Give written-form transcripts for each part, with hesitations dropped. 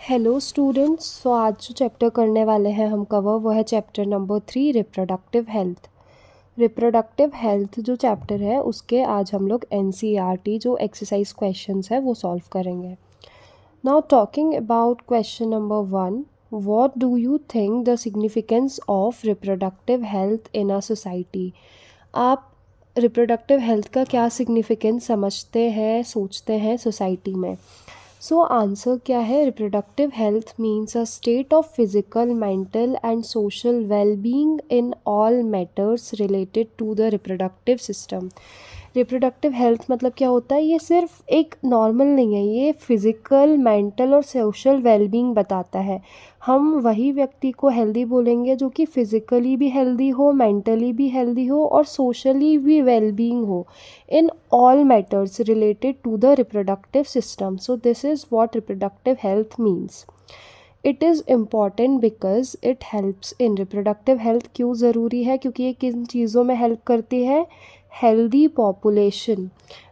Hello students. सो आज जो chapter करने वाले हैं हम कवर वो है chapter number 3 reproductive health. Reproductive health जो चैप्टर है उसके आज हम लोग एनसीईआरटी जो एक्सरसाइज क्वेश्चंस है वो सॉल्व करेंगे। Now talking about question number 1, what do you think the significance of reproductive health in a society. आप रिप्रोडक्टिव हेल्थ का क्या सिग्निफिकेंस समझते हैं, सोचते हैं सोसाइटी में। सो आंसर क्या है, reproductive health means a state of physical, mental and social wellbeing in all matters related to the reproductive system. Reproductive health मतलब क्या होता है, ये सिर्फ एक नॉर्मल नहीं है, ये फिज़िकल, मेंटल और सोशल वेलबींग बताता है। हम वही व्यक्ति को हेल्दी बोलेंगे जो कि फिज़िकली भी हेल्दी हो, मेंटली भी हेल्दी हो और सोशली भी वेलबींग हो in all matters related to the reproductive system. So this is what reproductive health means. It is important because it helps in reproductive health। क्यों ज़रूरी है, क्योंकि ये किन चीज़ों में हेल्प करती है, healthy population।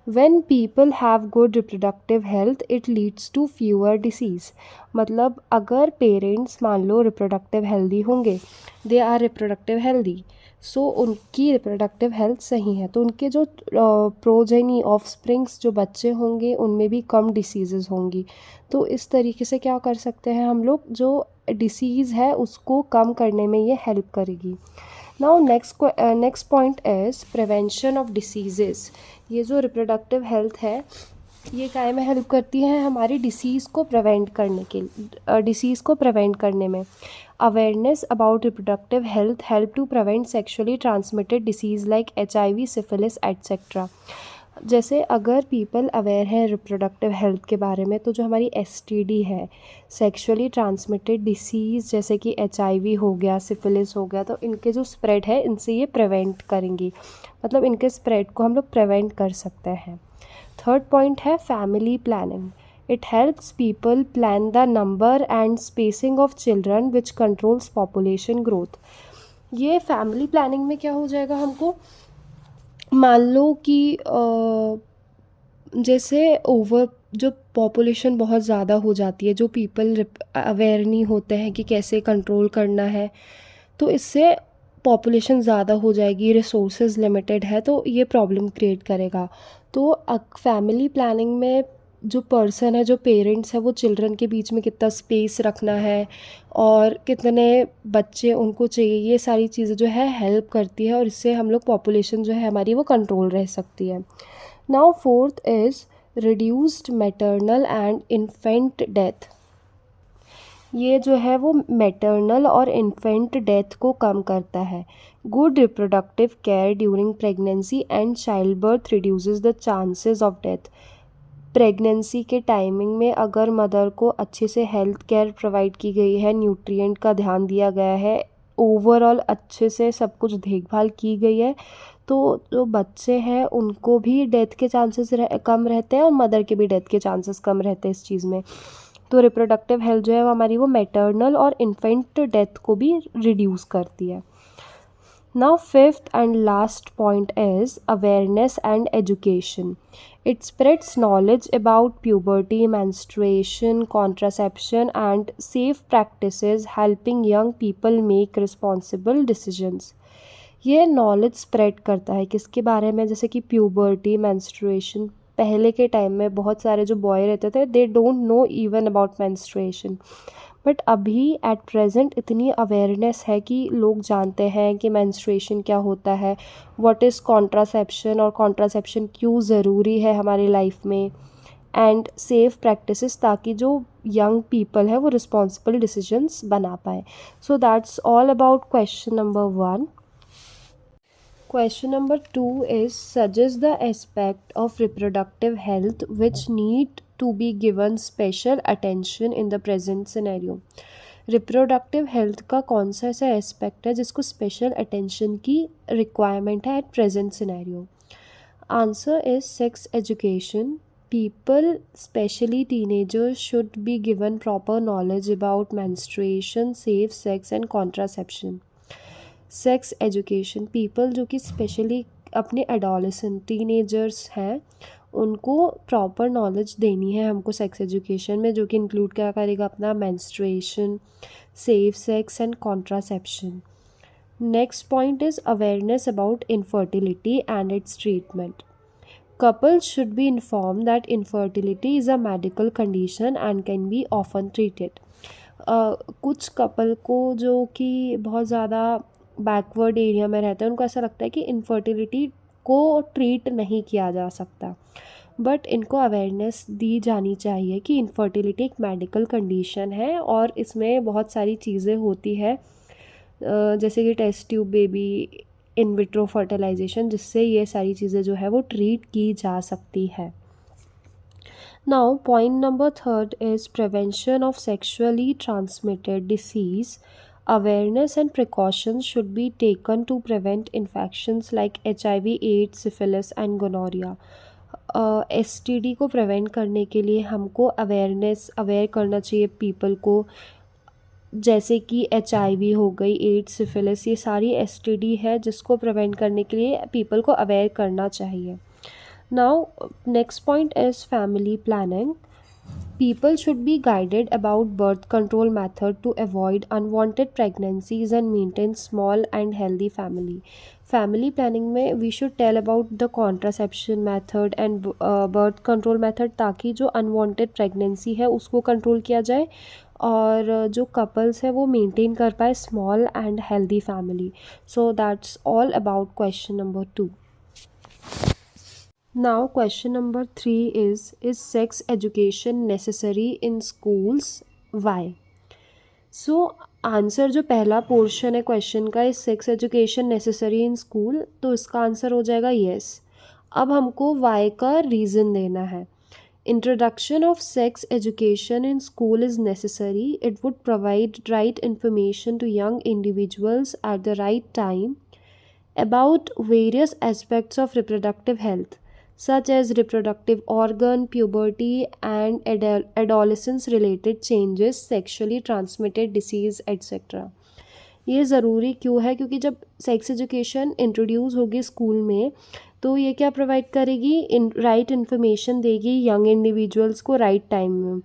when people have good reproductive health it leads to fewer disease। मतलब अगर पेरेंट्स मान लो रिप्रोडक्टिव हेल्दी होंगे, दे आर रिप्रोडक्टिव हेल्दी, सो उनकी रिप्रोडक्टिव हेल्थ सही है तो उनके जो प्रोजेनी ऑफस्प्रिंग्स जो बच्चे होंगे उनमें भी कम डिसीज़ेज़ होंगी। तो इस तरीके से क्या कर सकते हैं हम लोग, जो डिसीज़ है उसको कम करने में ये हेल्प करेगी। Now next point is prevention of diseases. ये जो रिप्रोडक्टिव हेल्थ है ये काय में हेल्प करती है, हमारी डिसीज़ को प्रिवेंट करने के डिसीज़ को प्रिवेंट करने में। Awareness about reproductive health help to prevent sexually transmitted disease like HIV, syphilis etcetera. जैसे अगर पीपल अवेयर है रिप्रोडक्टिव हेल्थ के बारे में तो जो हमारी STD है, सेक्सुअली ट्रांसमिटेड डिसीज़, जैसे कि HIV हो गया, सिफिलिस हो गया, तो इनके जो स्प्रेड है इनसे ये प्रिवेंट करेंगी, मतलब इनके स्प्रेड को हम लोग प्रिवेंट कर सकते हैं। थर्ड पॉइंट है family planning. It helps people plan the number and spacing of children which controls population growth. ये फैमिली प्लानिंग में क्या हो जाएगा, हमको मान लो कि जैसे ओवर जो पॉपुलेशन बहुत ज़्यादा हो जाती है, जो पीपल अवेयर नहीं होते हैं कि कैसे कंट्रोल करना है, तो इससे पॉपुलेशन ज़्यादा हो जाएगी, रिसोर्सेज लिमिटेड है तो ये प्रॉब्लम क्रिएट करेगा। तो फैमिली प्लानिंग में जो पर्सन है, जो पेरेंट्स है, वो चिल्ड्रन के बीच में कितना स्पेस रखना है और कितने बच्चे उनको चाहिए, ये सारी चीज़ें जो है हेल्प करती है और इससे हम लोग पॉपुलेशन जो है हमारी वो कंट्रोल रह सकती है। Now fourth is reduced maternal and infant death. ये जो है वो मैटरनल और इन्फेंट डेथ को कम करता है। Good reproductive care during pregnancy and child birth reduces the chances of death. Pregnancy के टाइमिंग में अगर मदर को अच्छे से हेल्थ केयर प्रोवाइड की गई है, न्यूट्रिएंट का ध्यान दिया गया है, ओवरऑल अच्छे से सब कुछ देखभाल की गई है, तो जो बच्चे हैं उनको भी डेथ के चांसेस कम रहते हैं और मदर के भी डेथ के चांसेस कम रहते हैं इस चीज़ में। तो रिप्रोडक्टिव हेल्थ जो है वो हमारी वो मैटरनल और इन्फेंट डेथ को भी रिड्यूस करती है। Now fifth and last point is awareness and education. It spreads knowledge about puberty, menstruation, contraception and safe practices, helping young people make responsible decisions. ये नॉलेज स्प्रेड करता है किसके बारे में, जैसे कि प्यूबर्टी, मेंस्ट्रुएशन। पहले के टाइम में बहुत सारे जो बॉय रहते थे they don't know even about menstruation, but अभी एट प्रेजेंट इतनी अवेयरनेस है कि लोग जानते हैं कि मेंस्ट्रुएशन क्या होता है, व्हाट इज़ कॉन्ट्रासेप्शन और कॉन्ट्रासेप्शन क्यों ज़रूरी है हमारी लाइफ में, एंड सेफ प्रैक्टिसेस, ताकि जो यंग पीपल है वो रिस्पॉन्सिबल डिसीजंस बना पाए। सो that's all about question number 1। Question number 2 is suggest the aspect of reproductive health which need to be given special attention in the present scenario। Reproductive health का कौन सा ऐसा aspect है जिसको स्पेशल अटेंशन की requirement है at present scenario. Answer is sex education. People specially teenagers should be given proper knowledge about menstruation, safe sex and contraception. Sex education, people जो कि स्पेशली अपने एडोलेसेंट टीनेजर्स हैं उनको proper knowledge देनी है हमको सेक्स एजुकेशन में, जो कि इंक्लूड क्या करेगा अपना menstruation, safe sex and contraception. Next point is awareness about infertility and it's treatment. Couples should be informed that infertility is a medical condition and can be often treated. कुछ couple को जो कि बहुत ज़्यादा backward area में रहते हैं, उनको ऐसा लगता है कि इनफर्टिलिटी को ट्रीट नहीं किया जा सकता, बट इनको अवेयरनेस दी जानी चाहिए कि इनफर्टिलिटी एक मेडिकल कंडीशन है और इसमें बहुत सारी चीज़ें होती है, जैसे कि test tube baby, in vitro fertilisation, जिससे ये सारी चीज़ें जो है वो ट्रीट की जा सकती है. Now point number 3 is prevention of sexually transmitted disease. Awareness and precautions should be taken to prevent infections like HIV, AIDS, syphilis and gonorrhea. STD को प्रिवेंट करने के लिए हमको अवेयर करना चाहिए पीपल को, जैसे कि HIV हो गई, एड्स, सिफिलिस, ये सारी STD है जिसको प्रिवेंट करने के लिए पीपल को अवेयर करना चाहिए. Now next point is family planning. People should be guided about birth control method to avoid unwanted pregnancies and maintain small and healthy family. Family planning में we should tell about the contraception method and birth control method, ताकि जो unwanted pregnancy है उसको control किया जाए और जो couples है वो maintain कर पाए small and healthy family. So that's all about question number 2. Now question number 3 is sex education necessary in schools? Why? So answer जो पहला पोर्शन है क्वेश्चन का, is sex education necessary in school, तो इसका answer हो जाएगा yes. अब हमको वाई का रीज़न देना है. Introduction of sex education in school is necessary. It would provide right information to young individuals at the right time about various aspects of reproductive health, such as reproductive organ, puberty, and adolescence-related changes, sexually transmitted disease, etc. ये ज़रूरी क्यों है? क्योंकि जब sex education introduce होगी school में, तो ये क्या प्रोवाइड करेगी? राइट इन्फॉर्मेशन देगी यंग इंडिविजुअल्स को राइट टाइम में,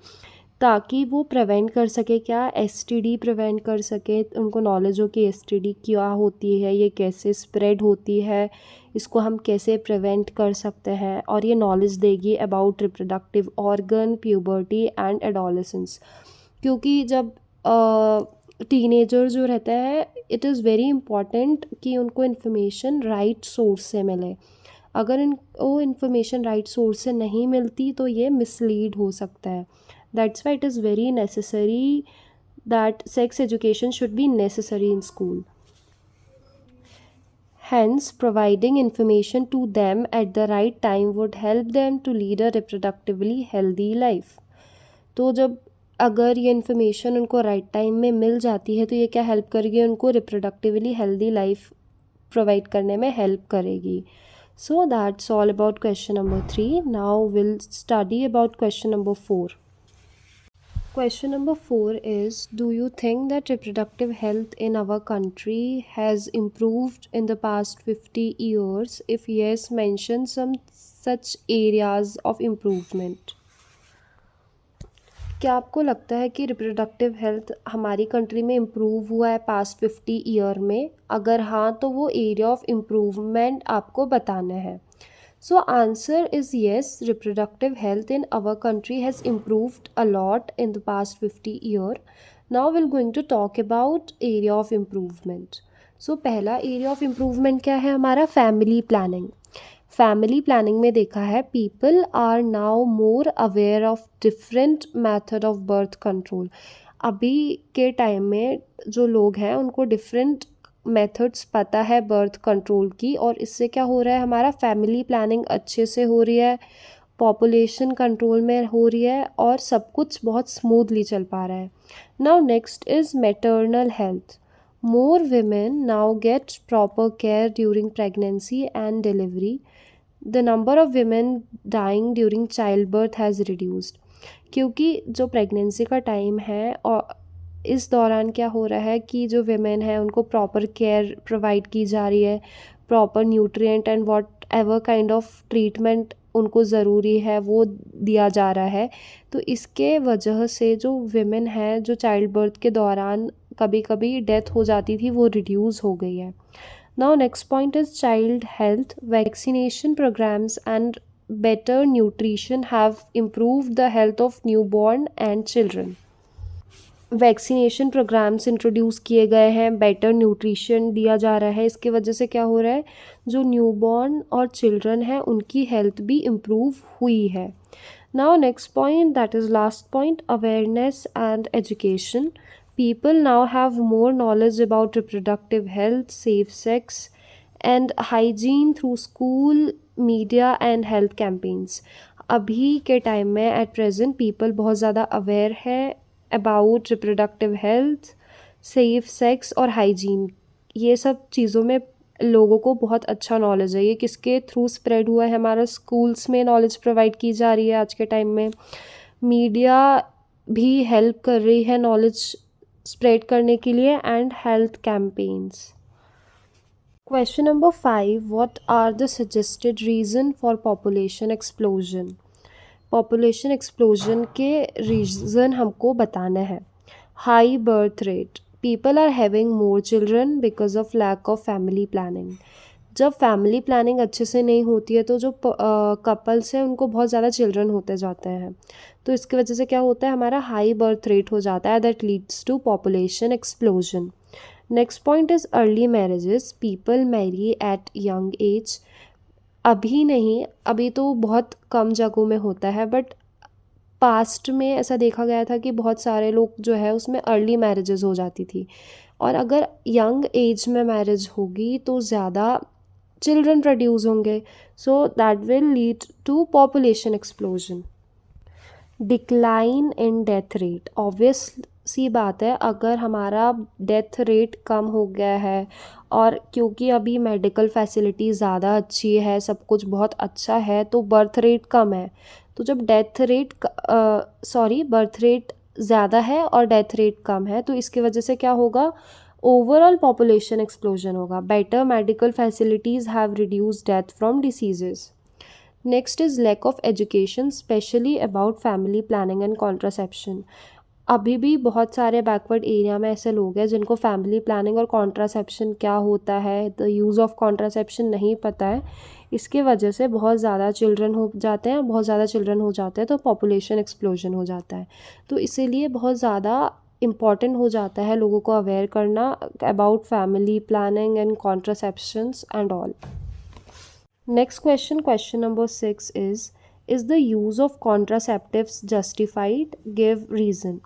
ताकि वो प्रिवेंट कर सके, क्या, STD प्रिवेंट कर सके. उनको नॉलेज हो कि STD क्या होती है, ये कैसे स्प्रेड होती है, इसको हम कैसे प्रिवेंट कर सकते हैं, और ये नॉलेज देगी about reproductive organ, puberty and adolescence. क्योंकि जब टीनेजर जो रहता है, इट इज़ वेरी इम्पॉर्टेंट कि उनको इन्फॉर्मेशन राइट सोर्स से मिले. अगर वो इन्फॉर्मेशन राइट सोर्स से नहीं मिलती तो ये मिसलीड हो सकता है. That's why it is very necessary that sex education should be necessary in school. Hence, providing information to them at the right time would help them to lead a reproductively healthy life. तो जब अगर ये information उनको right time में मिल जाती है तो ये क्या हेल्प करेगी? उनको रिप्रोडक्टिवली हेल्दी लाइफ प्रोवाइड करने में हेल्प करेगी. So that's all about question number 3. Now we'll study about question number 4. Question number 4 is, do you think that reproductive health in our country has improved in the past 50 years? If yes, mention some such areas of improvement. क्या आपको लगता है कि reproductive health हमारी country में improve हुआ है past 50 year में? अगर हाँ, तो वो एरिया ऑफ इम्प्रूवमेंट आपको बताना है. So answer is yes, reproductive health in our country has improved a lot in the past 50 year. Now we're going to talk about area of improvement. So पहला area of improvement क्या है हमारा? family planning. Family planning में देखा है people are now more aware of different method of birth control. अभी के time में जो लोग हैं उनको different मेथड्स पता है बर्थ कंट्रोल की, और इससे क्या हो रहा है, हमारा फैमिली प्लानिंग अच्छे से हो रही है, पॉपुलेशन कंट्रोल में हो रही है, और सब कुछ बहुत स्मूथली चल पा रहा है. Now next is maternal health. More women now get proper care during pregnancy and delivery. The number of women dying during child birth has reduced. क्योंकि जो प्रेगनेंसी का टाइम है और इस दौरान क्या हो रहा है कि जो विमेन है उनको प्रॉपर केयर प्रोवाइड की जा रही है, proper nutrient and what ever kind of treatment उनको ज़रूरी है वो दिया जा रहा है। तो इसके वजह से जो विमेन है, जो चाइल्ड बर्थ के दौरान कभी कभी डेथ हो जाती थी, वो रिड्यूस हो गई है। Now next point is child health. Vaccination programmes and better nutrition have improved the health of newborn and children. Vaccination programmes introduce किए गए हैं, बेटर न्यूट्रिशन दिया जा रहा है। इसकी वजह से क्या हो रहा है, जो न्यूबॉर्न और चिल्ड्रन हैं उनकी हेल्थ भी इम्प्रूव हुई है। Now next point, that is last point, awareness and education. People now have more knowledge about reproductive health, safe sex, and hygiene through school, media, and health campaigns. अभी के time में at present people बहुत ज़्यादा aware है about reproductive health, safe sex और hygiene. ये सब चीज़ों में लोगों को बहुत अच्छा नॉलेज है। ये किसके थ्रू स्प्रेड हुआ है, हमारा स्कूल्स में नॉलेज प्रोवाइड की जा रही है आज के टाइम में। मीडिया भी हेल्प कर रही है नॉलेज स्प्रेड करने के लिए, and health campaigns. Question number 5, what are the suggested reason for population explosion. Population explosion के रीज़न हमको बताना है। High birth rate, people are having more children because of lack of family planning. जब family planning अच्छे से नहीं होती है तो जो कपल्स हैं उनको बहुत ज़्यादा चिल्ड्रन होते जाते हैं। तो इसकी वजह से क्या होता है, हमारा हाई बर्थ रेट हो जाता है, that leads to population explosion. Next point is early marriages. People marry at young age. अभी नहीं, अभी तो बहुत कम जगहों में होता है, बट पास्ट में ऐसा देखा गया था कि बहुत सारे लोग जो है उसमें अर्ली मैरिजेस हो जाती थी। और अगर यंग एज में मैरिज होगी तो ज़्यादा चिल्ड्रन प्रोड्यूस होंगे, so that will lead to population explosion. Decline in death rate, obvious सी बात है, अगर हमारा डेथ रेट कम हो गया है और क्योंकि अभी मेडिकल फैसिलिटी ज़्यादा अच्छी है, सब कुछ बहुत अच्छा है, तो बर्थ रेट कम है। तो जब बर्थ रेट ज़्यादा है और डेथ रेट कम है, तो इसकी वजह से क्या होगा, ओवरऑल पॉपुलेशन एक्सप्लोजन होगा। Better medical facilities have reduce death from diseases. Next is lack of education, specially about family planning and contraception. अभी भी बहुत सारे बैकवर्ड एरिया में ऐसे लोग हैं जिनको फैमिली प्लानिंग और कॉन्ट्रासेप्शन क्या होता है, द यूज़ ऑफ कॉन्ट्रासेप्शन नहीं पता है। इसके वजह से बहुत ज़्यादा चिल्ड्रन हो जाते हैं, बहुत ज़्यादा चिल्ड्रन हो जाते हैं तो पॉपुलेशन एक्सप्लोजन हो जाता है। तो इसीलिए बहुत ज़्यादा इम्पॉर्टेंट हो जाता है लोगों को अवेयर करना about family planning and contraceptions and all. Next question, question number 6 is the use of contraceptives justified? Give reason.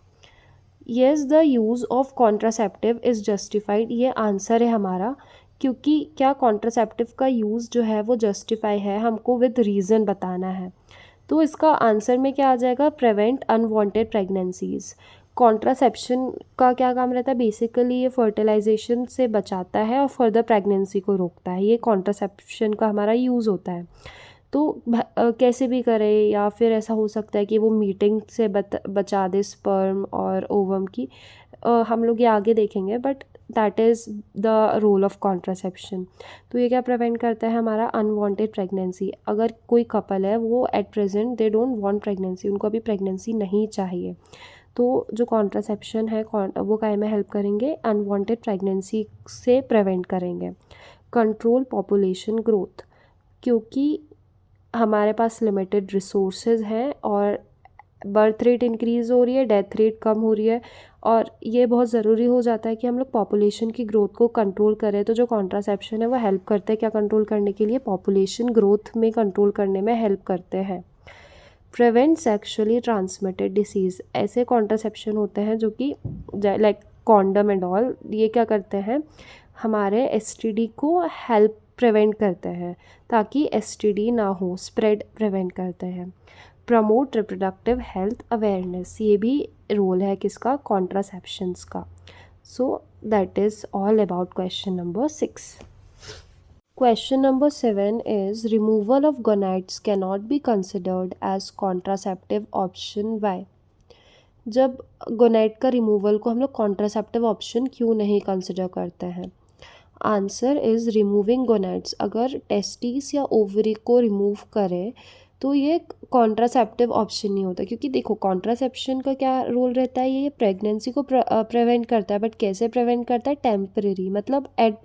Yes, the use of contraceptive is justified, ये आंसर है हमारा, क्योंकि क्या कॉन्ट्रासेप्टिव का यूज़ जो है वो जस्टिफाई है, हमको विद रीज़न बताना है। तो इसका आंसर में क्या आ जाएगा, प्रिवेंट अनवांटेड प्रेगनेंसीज। कॉन्ट्रासेप्शन का क्या काम रहता है, बेसिकली ये फर्टिलाइजेशन से बचाता है और फर्दर प्रेगनेंसी को रोकता है। ये कॉन्ट्रासेप्शन का हमारा यूज़ होता है। तो कैसे भी करे, या फिर ऐसा हो सकता है कि वो मीटिंग से बचा दे स्पर्म और ओवम की, हम लोग ये आगे देखेंगे, but that is the role of contraception. तो ये क्या प्रिवेंट करता है, हमारा अनवांटेड प्रेगनेंसी। अगर कोई कपल है वो at present they don't want pregnancy, उनको अभी प्रेगनेंसी नहीं चाहिए, तो जो कॉन्ट्रासेप्शन है वो काय में हेल्प करेंगे, अनवांटेड प्रेगनेंसी से प्रिवेंट करेंगे। कंट्रोल पॉपुलेशन ग्रोथ, क्योंकि हमारे पास लिमिटेड रिसोर्सेज हैं और बर्थ रेट इंक्रीज़ हो रही है, डेथ रेट कम हो रही है, और ये बहुत ज़रूरी हो जाता है कि हम लोग पॉपुलेशन की ग्रोथ को कंट्रोल करें। तो जो कॉन्ट्रासेप्शन है वो हेल्प करते हैं क्या कंट्रोल करने के लिए, पॉपुलेशन ग्रोथ में कंट्रोल करने में हेल्प करते हैं। प्रिवेंट सेक्शुअली ट्रांसमिटेड डिसीज़, ऐसे कॉन्ट्रासेप्शन होते हैं जो कि लाइक कॉन्डम एंड ऑल, ये क्या करते हैं, हमारे एसटीडी को हेल्प प्रिवेंट करते हैं ताकि एसटीडी ना हो, स्प्रेड प्रिवेंट करते हैं। प्रमोट रिप्रोडक्टिव हेल्थ अवेयरनेस, ये भी रोल है किसका, कॉन्ट्रासेप्शंस का। So that is all about question number 6. Question number 7 is removal of gonads cannot be considered as contraceptive option. Why? जब गोनेड का रिमूवल को हम लोग कॉन्ट्रासेप्टिव ऑप्शन क्यों नहीं कंसिडर करते हैं? आंसर इज़ रिमूविंग गोनेड्स, अगर टेस्टिस या ओवरी को रिमूव करें तो ये कॉन्ट्रासेप्टिव ऑप्शन नहीं होता, क्योंकि देखो कॉन्ट्रासेप्शन का क्या रोल रहता है, ये प्रेगनेंसी को प्रिवेंट करता है, बट कैसे प्रिवेंट करता है, टेम्परेरी, मतलब एट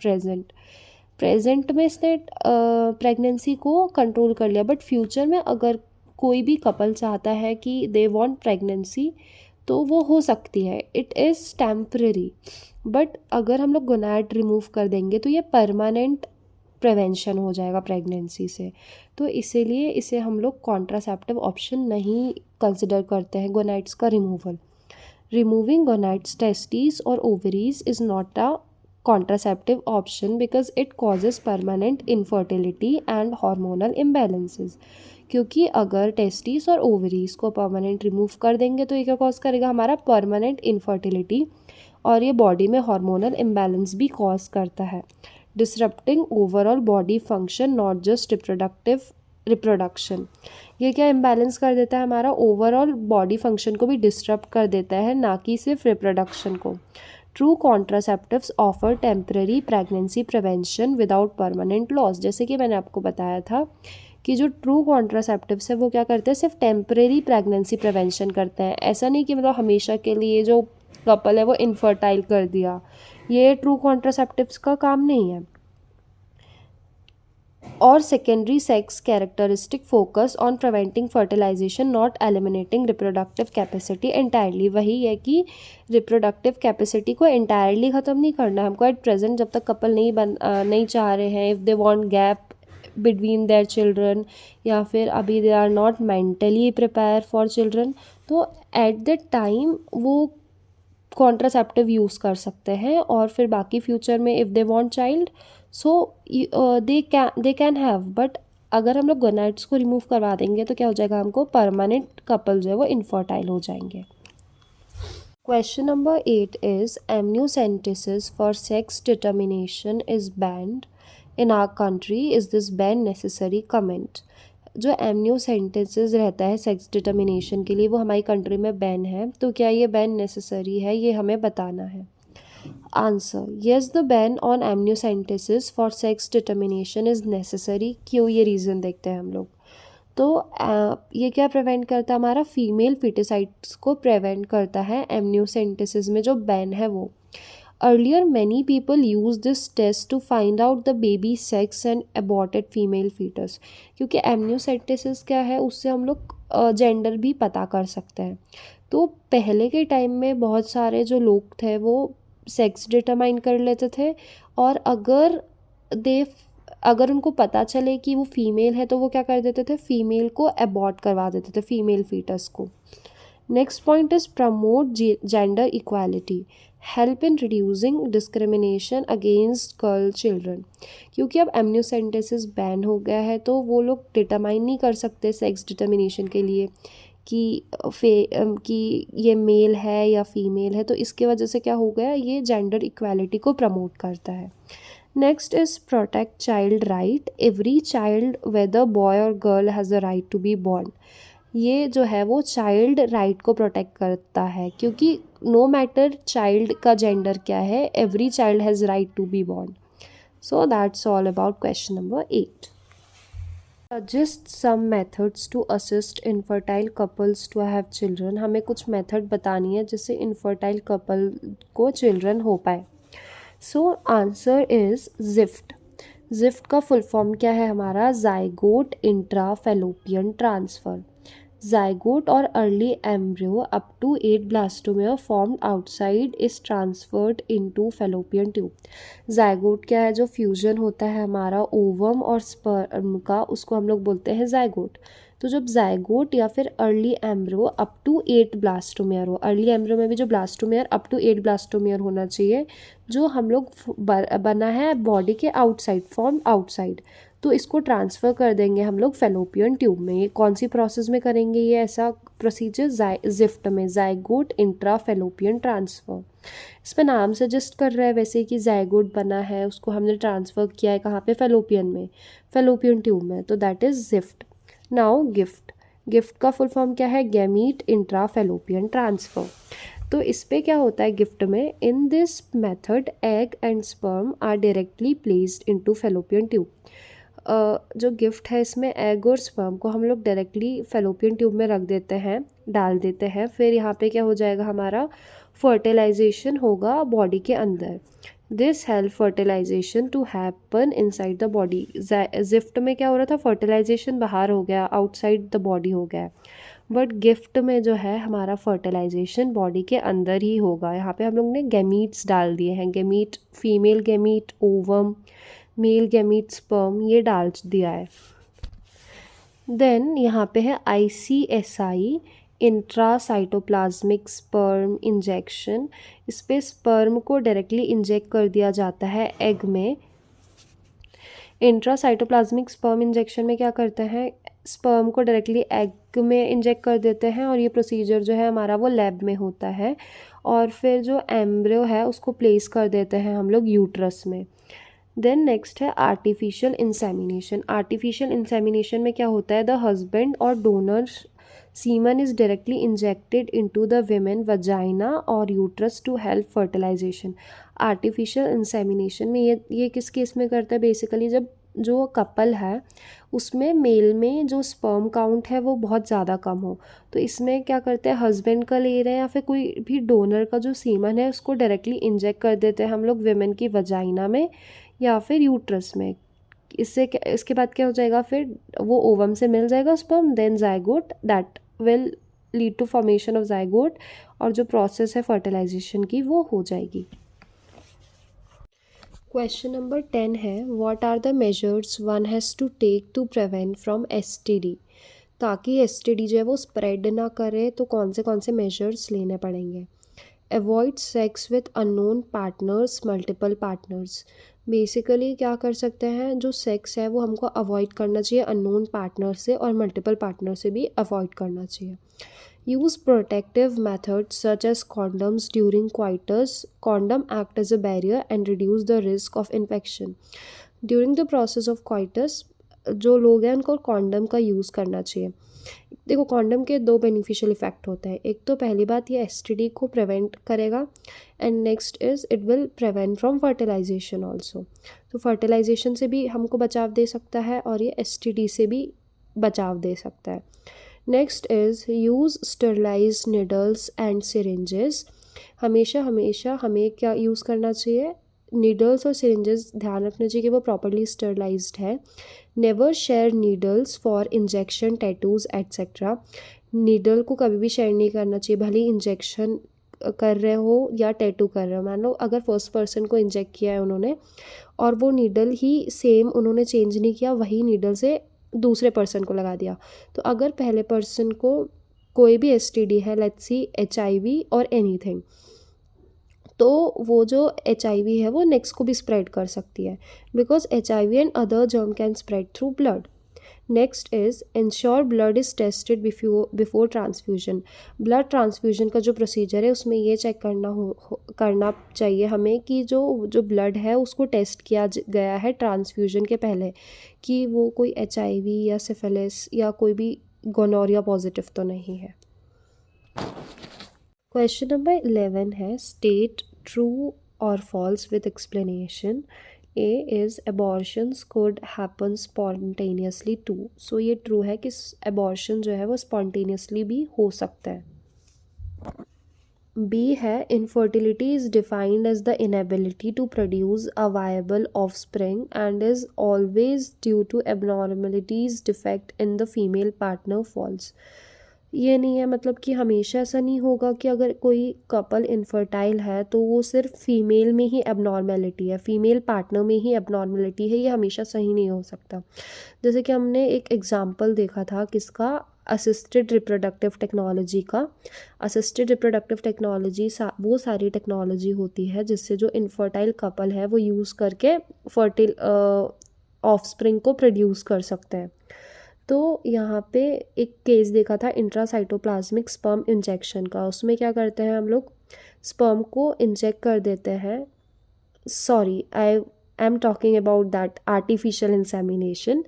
प्रेजेंट में इसने प्रेगनेंसी को कंट्रोल कर लिया, बट फ्यूचर में अगर कोई भी कपल चाहता है कि दे वांट प्रेगनेंसी तो वो हो सकती है, इट इज़ टेम्परेरी। बट अगर हम लोग गोनैड रिमूव कर देंगे तो ये परमानेंट प्रिवेंशन हो जाएगा प्रेगनेंसी से, तो इसीलिए इसे हम लोग कॉन्ट्रासेप्टिव ऑप्शन नहीं कंसिडर करते हैं गोनैड्स का रिमूवल। रिमूविंग गोनैड्स, टेस्टिस और ovaries is not a contraceptive option because it causes permanent infertility and hormonal imbalances. क्योंकि अगर टेस्टिस और ओवरीज को परमानेंट रिमूव कर देंगे तो ये क्या कॉज करेगा, हमारा परमानेंट इनफर्टिलिटी, और ये बॉडी में हार्मोनल इम्बैलेंस भी कॉज करता है, disrupting overall body function, not just reproduction. ये क्या इम्बैलेंस कर देता है, हमारा ओवरऑल बॉडी फंक्शन को भी डिस्टर्ब कर देता है, ना कि सिर्फ रिप्रोडक्शन को। True contraceptives offer temporary pregnancy prevention without permanent loss. जैसे कि मैंने आपको बताया था कि जो ट्रू कॉन्ट्रासेप्टिव्स है वो क्या करते हैं, सिर्फ टेम्परेरी प्रेगनेंसी प्रिवेंशन करते हैं। ऐसा नहीं कि मतलब हमेशा के लिए जो कपल है वो इनफर्टाइल कर दिया, ये ट्रू कॉन्ट्रासेप्टिव्स का काम नहीं है। और secondary sex characteristic focus on preventing fertilisation, not eliminating reproductive capacity entirely. वही है कि रिप्रोडक्टिव कैपेसिटी को एंटायरली ख़त्म नहीं करना है हमको एट प्रेजेंट, जब तक कपल नहीं चाह रहे हैं, if they want gap between their children, या फिर अभी they are not mentally prepare for children, तो एट द टाइम वो कॉन्ट्रासेप्टिव यूज़ कर सकते हैं। और फिर बाकी फ्यूचर में if they want child so they can have, but अगर हम लोग गोनैड्स को रिमूव करवा देंगे तो क्या हो जाएगा, हमको परमानेंट कपल जो है वो इनफर्टाइल हो जाएंगे। Question number 8 is amniocentesis for sex determination is banned in our country, is this ban necessary, comment. जो amniocentesis रहता है सेक्स डिटर्मिनेशन के लिए वो हमारी कंट्री में बैन है, तो क्या ये बैन नेसेसरी है, ये हमें बताना है। Answer, yes the ban on amniocentesis for sex determination is necessary. क्यों, ये रीज़न देखते हैं हम लोग। तो ये क्या प्रिवेंट करता है, हमारा फीमेल फिटिसाइड्स को प्रिवेंट करता है amniocentesis में जो बैन है वो। Earlier many people use this test to find out the baby sex and aborted female foetus, क्योंकि amniocentesis क्या है, उससे हम लोग जेंडर भी पता कर सकते हैं। तो पहले के टाइम में बहुत सारे जो लोग थे वो सेक्स डिटरमाइन कर लेते थे, और अगर उनको पता चले कि वो फीमेल है तो वो क्या कर देते थे, फीमेल को अबॉर्ट करवा देते थे, फीमेल फीटस को। Next point is promote gender equality, help in reducing discrimination against girl children. क्योंकि अब amniocentesis बैन हो गया है तो वो लोग डिटरमाइन नहीं कर सकते सेक्स डिटर्मिनेशन के लिए कि ये मेल है या फीमेल है, तो इसके वजह से क्या हो गया, ये जेंडर इक्वालिटी को प्रमोट करता है। Next is protect child right, every child whether boy और girl has a right to be born. ये जो है वो चाइल्ड राइट को प्रोटेक्ट करता है, क्योंकि नो मैटर चाइल्ड का जेंडर क्या है, every child has right to be born. So that's all about question number 8। Suggest some methods to assist infertile couples to have children. हमें कुछ मेथड बतानी है जिससे इनफर्टाइल कपल को चिल्ड्रन हो पाए। So answer is GIFT. GIFT का full form क्या है हमारा, zygote intra fallopian transfer. Zygote और early embryo up to 8 blastomere formed outside is transferred into fallopian tube. Zygote क्या है, जो फ्यूजन होता है हमारा ओवम और स्पर्म का, उसको हम लोग बोलते हैं जाइगोट। तो जब जाइगोट या फिर early embryo up to 8 blastomere हो, अर्ली एम्ब्रियो में भी जो ब्लास्टोमेयर अप टू 8 ब्लास्टोमेयर होना चाहिए, जो हम लोग बना है बॉडी के आउटसाइड, फॉर्म आउटसाइड, तो इसको ट्रांसफ़र कर देंगे हम लोग फैलोपियन ट्यूब में। ये कौन सी प्रोसेस में करेंगे, ये ऐसा प्रोसीजर जिफ्ट में, जाइगोट इंट्रा फैलोपियन ट्रांसफ़र। इस पर नाम सजेस्ट कर रहा है वैसे कि जाइगोट बना है, उसको हमने ट्रांसफ़र किया है कहाँ पे, फैलोपियन में, फैलोपियन ट्यूब में, तो that is gift. Now gift, gift का फुल फॉर्म क्या है, गैमीट इंट्रा फैलोपियन ट्रांसफ़र। तो इस पे क्या होता है गिफ्ट में, in this method egg and sperm are directly placed into fallopian tube. जो गिफ्ट है इसमें एग और स्पर्म को हम लोग डायरेक्टली फेलोपियन ट्यूब में रख देते हैं, डाल देते हैं। फिर यहाँ पे क्या हो जाएगा, हमारा फर्टिलाइजेशन होगा बॉडी के अंदर। This help fertilization to happen inside the body. ZIFT में क्या हो रहा था, फर्टिलाइजेशन बाहर हो गया, आउटसाइड द बॉडी हो गया, बट गिफ्ट में जो है हमारा फर्टिलाइजेशन बॉडी के अंदर ही होगा। यहाँ पे हम लोग ने गैमीट्स डाल दिए हैं, gamete, female gamete ovum, male gamete sperm, ये डाल दिया है। देन यहाँ पे है ICSI, इंट्रासाइटोप्लाज्मिक स्पर्म इंजेक्शन। इस पे स्पर्म को डायरेक्टली इंजेक्ट कर दिया जाता है एग में। इंट्रासाइटोप्लाज्मिक स्पर्म इंजेक्शन में क्या करते हैं, स्पर्म को डायरेक्टली एग में इंजेक्ट कर देते हैं, और ये प्रोसीजर जो है हमारा वो लैब में होता है। और फिर जो एम्ब्रियो है उसको प्लेस कर देते हैं हम लोग यूट्रस में। देन नेक्स्ट है आर्टिफिशियल इंसेमिनेशन। आर्टिफिशियल इंसेमिनेशन में क्या होता है, द हस्बैंड और donor semen is directly injected into the women vagina और uterus to help fertilisation. Artificial insemination में ये किस केस में करता है, बेसिकली जब जो कपल है उसमें मेल में जो स्पर्म काउंट है वो बहुत ज़्यादा कम हो, तो इसमें क्या करते हैं, हस्बैंड का ले रहे हैं या फिर कोई भी डोनर का जो सीमन है उसको डायरेक्टली इंजेक्ट कर देते हैं हम लोग विमेन की वजाइना में या फिर यूट्रस में। इसके बाद क्या हो जाएगा, फिर वो ओवम से मिल जाएगा sperm, then zygote, that will lead to formation of zygote, और जो प्रोसेस है फर्टिलाइजेशन की वो हो जाएगी। क्वेश्चन नंबर 10 है, what are the measures one has to take to prevent from STD। ताकि STD जो है वो स्प्रेड ना करे तो कौन से मेजर्स लेने पड़ेंगे। Avoid sex with unknown partners, multiple partners. Basically क्या कर सकते हैं, जो सेक्स है वो हमको अवॉइड करना चाहिए अननोन पार्टनर से, और मल्टीपल पार्टनर से भी अवॉइड करना चाहिए। Use protective methods such as condoms during coitus. Condom act as a barrier and reduce the risk of infection. During the process of coitus जो लोग हैं उनको कॉन्डम का यूज़ करना चाहिए। देखो, कॉन्डम के 2 बेनिफिशियल इफ़ेक्ट होते हैं। एक तो पहली बात, ये STD को प्रिवेंट करेगा, and next is it will prevent from fertilization also. तो फर्टिलाइजेशन से भी हमको बचाव दे सकता है और ये STD से भी बचाव दे सकता है। Next is use sterilize needles and syringes. हमेशा हमें क्या यूज़ करना चाहिए, नीडल्स और सिरिंजेस ध्यान रखना चाहिए कि वो प्रॉपर्ली स्टरलाइज्ड है। Never share needles for injection, tattoos etcetera. Needle को कभी भी शेयर नहीं करना चाहिए, भले ही इंजेक्शन कर रहे हो या टैटू कर रहे हो। मान लो अगर फर्स्ट पर्सन को इंजेक्ट किया है उन्होंने, और वो नीडल ही सेम उन्होंने चेंज नहीं किया, वही नीडल से दूसरे पर्सन को लगा दिया, तो अगर पहले पर्सन को कोई भी STD है, लेट्स सी HIV और एनीथिंग, तो वो जो HIV है वो नेक्स्ट को भी स्प्रेड कर सकती है, because HIV and other germ can spread through blood. Next is ensure blood is tested before transfusion. Blood transfusion का जो प्रोसीजर है उसमें ये चेक करना चाहिए हमें कि जो ब्लड है उसको टेस्ट किया गया है ट्रांसफ्यूजन के पहले, कि वो कोई HIV या सिफिलिस या कोई भी गोनोरिया पॉजिटिव तो नहीं है। क्वेश्चन नंबर 11 है, स्टेट ट्रू और false with explanation. A is abortions could happen spontaneously too. So ये true है कि abortion जो है वो spontaneously भी हो सकता है। B है, infertility is defined as the inability to produce a viable offspring and is always due to abnormalities, defect in the female partner. False। ये नहीं है, मतलब कि हमेशा ऐसा नहीं होगा कि अगर कोई कपल इनफर्टाइल है तो वो सिर्फ फीमेल में ही एबनॉर्मेलिटी है, फीमेल पार्टनर में ही एबनॉर्मेलिटी है, ये हमेशा सही नहीं हो सकता। जैसे कि हमने एक एग्जांपल देखा था किसका, असिस्टेड रिप्रोडक्टिव टेक्नोलॉजी का। असिस्टेड रिप्रोडक्टिव टेक्नोलॉजी वो सारी टेक्नोलॉजी होती है जिससे जो इनफर्टाइल कपल है वो यूज़ करके फर्टिल ऑफस्प्रिंग को प्रोड्यूस कर सकते हैं। तो यहाँ पे एक केस देखा था इंट्रासाइटोप्लाज्मिक स्पर्म इंजेक्शन का। उसमें क्या करते हैं हम लोग, स्पर्म को इंजेक्ट कर देते हैं, sorry I am talking about that artificial insemination.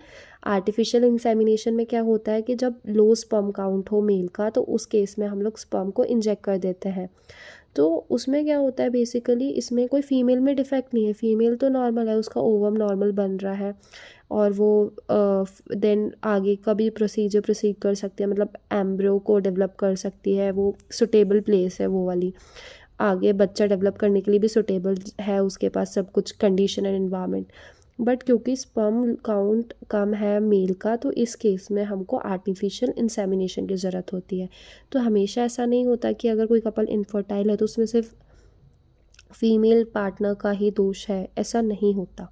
Artificial insemination में क्या होता है कि जब लो स्पर्म काउंट हो मेल का, तो उस केस में हम लोग स्पर्म को इंजेक्ट कर देते हैं। तो उसमें क्या होता है बेसिकली, इसमें कोई फीमेल में डिफेक्ट नहीं है, फीमेल तो नॉर्मल है, उसका ओवम नॉर्मल बन रहा है और वो देन आगे का भी प्रोसीड कर सकती है, मतलब एम्ब्रियो को डेवलप कर सकती है, वो सुटेबल प्लेस है वो वाली, आगे बच्चा डेवलप करने के लिए भी सुटेबल है, उसके पास सब कुछ कंडीशन एंड एनवायरनमेंट। बट क्योंकि स्पर्म काउंट कम है मेल का, तो इस केस में हमको आर्टिफिशियल इंसेमिनेशन की ज़रूरत होती है। तो हमेशा ऐसा नहीं होता कि अगर कोई कपल इनफर्टाइल है तो उसमें सिर्फ फीमेल पार्टनर का ही दोष है, ऐसा नहीं होता।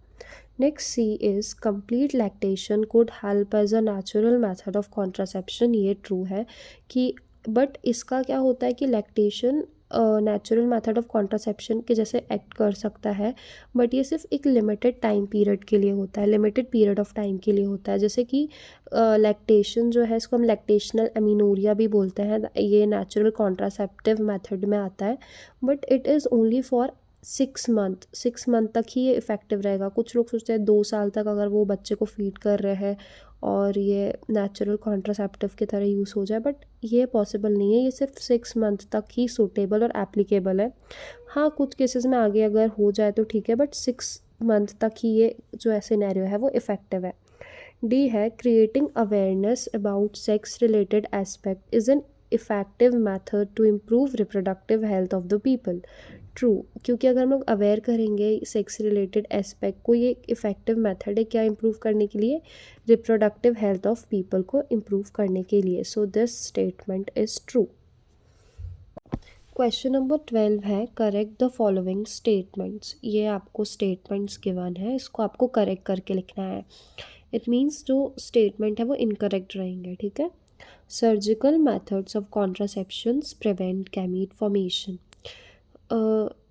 Next C is complete lactation could help as a natural method of contraception. ये ट्रू है कि, बट इसका क्या होता है कि lactation natural method of contraception के जैसे एक्ट कर सकता है, बट ये सिर्फ एक लिमिटेड टाइम पीरियड के लिए होता है, लिमिटेड पीरियड ऑफ टाइम के लिए होता है। जैसे कि लैक्टेशन जो है इसको हम लैक्टेशनल एमिनोरिया भी बोलते हैं, ये नेचुरल कॉन्ट्रासेप्टिव मेथड में आता है, but it is only for 6 month तक ही ये इफ़ेक्टिव रहेगा। कुछ लोग सोचते हैं 2 साल तक अगर वो बच्चे को फीड कर रहे हैं और ये नेचुरल कॉन्ट्रासेप्टिव की तरह यूज़ हो जाए, बट ये पॉसिबल नहीं है, ये सिर्फ 6 मंथ तक ही सूटेबल और एप्लीकेबल है। हाँ, कुछ केसेस में आगे अगर हो जाए तो ठीक है, बट 6 मंथ तक ही ये जो सिनेरियो है वो इफ़ेक्टिव है। डी है creating awareness about sex related aspect is an effective method to improve reproductive health of the people. True, क्योंकि अगर हम लोग अवेयर करेंगे सेक्स रिलेटेड एस्पेक्ट को, ये एक इफ़ेक्टिव मेथड है क्या इम्प्रूव करने के लिए, रिप्रोडक्टिव हेल्थ ऑफ पीपल को इम्प्रूव करने के लिए। So this statement is true. Question number 12 है करेक्ट द फॉलोइंग स्टेटमेंट्स। ये आपको स्टेटमेंट्स गिवन है, इसको आपको करेक्ट करके लिखना है। इट मीन्स जो स्टेटमेंट है वो इनकरेक्ट रहेंगे, ठीक है। Surgical methods of contraceptions prevent gamete formation.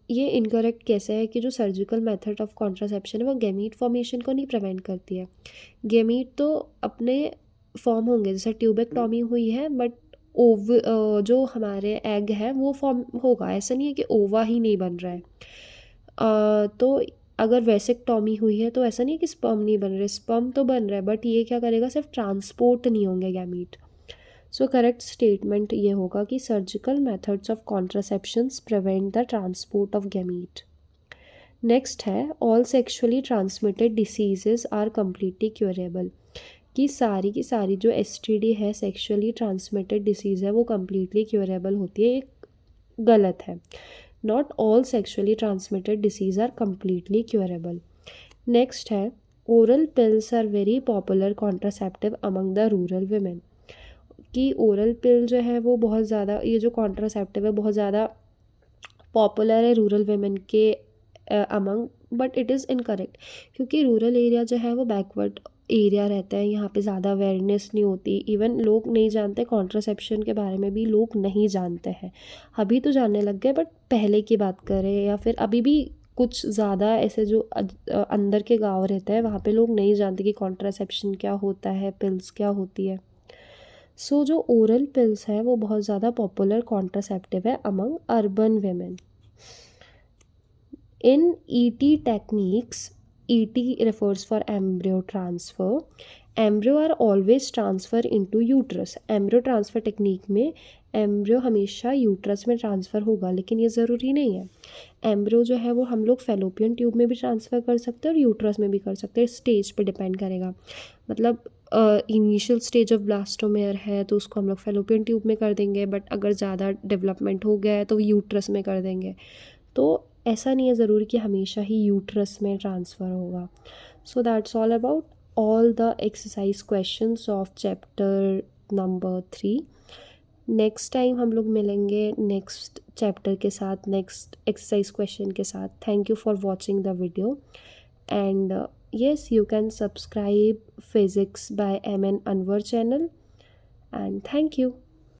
ये इनकरेक्ट कैसे है कि जो सर्जिकल मेथड ऑफ कॉन्ट्रासेप्शन है वो गैमीट फॉर्मेशन को नहीं प्रिवेंट करती है। गैमीट तो अपने फॉर्म होंगे, जैसे ट्यूबेक्टॉमी हुई है, बट जो हमारे एग है वो फॉर्म होगा, ऐसा नहीं है कि ओवा ही नहीं बन रहा है। तो अगर वेसेक्टॉमी हुई है तो ऐसा नहीं है कि स्पर्म नहीं बन रहे, स्पर्म तो बन रहा है, बट ये क्या करेगा, सिर्फ ट्रांसपोर्ट नहीं होंगे गैमीट। सो करेक्ट स्टेटमेंट ये होगा कि surgical methods of contraceptions prevent the transport of gamete. Next है all sexually transmitted diseases are completely curable. कि सारी की सारी जो STD है, सेक्सुअली ट्रांसमिटेड डिसीज़ है, वो कम्प्लीटली क्योरेबल होती है, एक गलत है। Not all sexually transmitted disease are completely curable. Next है oral pills are very popular contraceptive among the rural women. कि ओरल पिल जो है वो बहुत ज़्यादा, ये जो कॉन्ट्रासेप्टिव है बहुत ज़्यादा पॉपुलर है रूरल वुमेन के among, but it is incorrect, क्योंकि रूरल एरिया जो है वो बैकवर्ड एरिया रहता है, यहाँ पे ज़्यादा अवेयरनेस नहीं होती, इवन लोग नहीं जानते कॉन्ट्रासेप्शन के बारे में भी लोग नहीं जानते हैं। अभी तो जानने लग गए, बट पहले की बात करें या फिर अभी भी कुछ ज़्यादा ऐसे जो अंदर के गांव रहते हैं वहाँ पे लोग नहीं जानते कि कॉन्ट्रासेप्शन क्या होता है, पिल्स क्या होती है। सो जो ओरल पिल्स है वो बहुत ज़्यादा पॉपुलर कॉन्ट्रासेप्टिव है among urban women. In ET techniques, ET refers for embryo transfer. Embryo are always transfer into uterus. Embryo transfer technique में एम्ब्रियो हमेशा यूट्रस में ट्रांसफ़र होगा, लेकिन ये ज़रूरी नहीं है। एम्ब्रियो जो है वो हम लोग फेलोपियन ट्यूब में भी ट्रांसफ़र कर सकते हैं और यूट्रस में भी कर सकते हैं, स्टेज पे डिपेंड करेगा। मतलब इनिशियल स्टेज ऑफ ब्लास्टोमेयर है तो उसको हम लोग फेलोपियन ट्यूब में कर देंगे, बट अगर ज़्यादा डेवलपमेंट हो गया है तो यूट्रस में कर देंगे। तो ऐसा नहीं है ज़रूरी कि हमेशा ही यूट्रस में ट्रांसफ़र होगा। सो that's all about all the exercise questions of chapter number 3। Next time हम लोग मिलेंगे नेक्स्ट चैप्टर के साथ, नेक्स्ट एक्सरसाइज क्वेश्चन के साथ। Thank you for watching the video and yes, you can subscribe Physics by MN Anwar channel, and thank you.